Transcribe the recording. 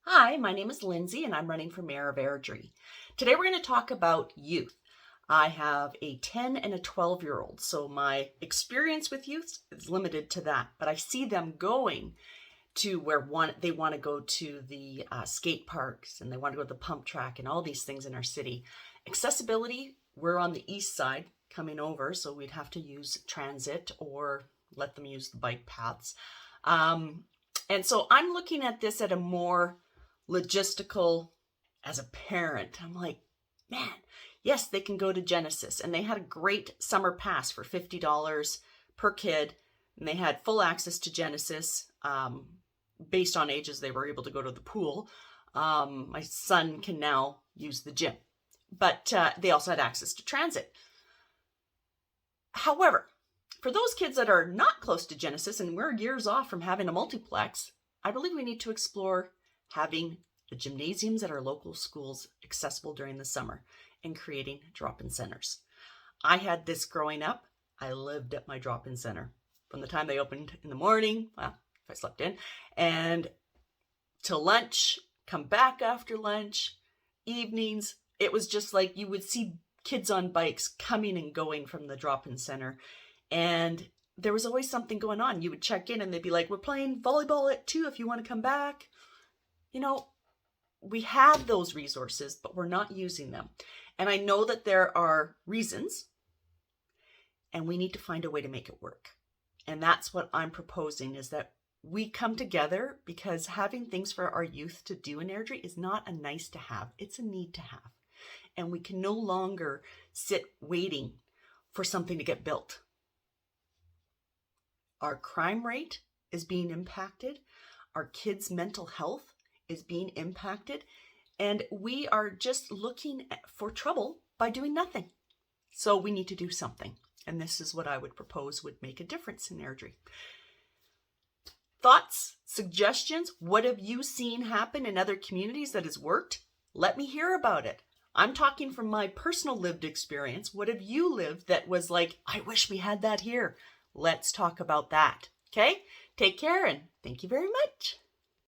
Hi, my name is Lindsay and I'm running for mayor of Airdrie. Today we're going to talk about youth. I have a 10 and a 12-year-old, so my experience with youth is limited to that, but I see them going to where they want to go to the skate parks and they want to go to the pump track and all these things in our city. Accessibility, we're on the east side coming over, so we'd have to use transit or let them use the bike paths. And so I'm looking at this at a more logistical as a parent. I'm like, man, yes, they can go to Genesis. And they had a great summer pass for $50 per kid. And they had full access to Genesis. Based on ages, they were able to go to the pool. My son can now use the gym. But they also had access to transit. However, for those kids that are not close to Genesis, and we're years off from having a multiplex, I believe we need to explore having the gymnasiums at our local schools accessible during the summer and creating drop-in centers. I had this growing up. I lived at my drop-in center from the time they opened in the morning, well, if I slept in, and till lunch, come back after lunch, evenings. It was just like you would see kids on bikes coming and going from the drop-in center. And there was always something going on. You would check in and they'd be like, we're playing volleyball at 2 if you want to come back. You know, we have those resources, but we're not using them. And I know that there are reasons, and we need to find a way to make it work. And that's what I'm proposing, is that we come together, because having things for our youth to do in Airdrie is not a nice to have, it's a need to have. And we can no longer sit waiting for something to get built. Our crime rate is being impacted. Our kids' mental health is being impacted. And we are just looking for trouble by doing nothing. So we need to do something. And this is what I would propose would make a difference in Airdrie. Thoughts, suggestions? What have you seen happen in other communities that has worked? Let me hear about it. I'm talking from my personal lived experience. What have you lived that was like, I wish we had that here? Let's talk about that. Okay? Take care and thank you very much.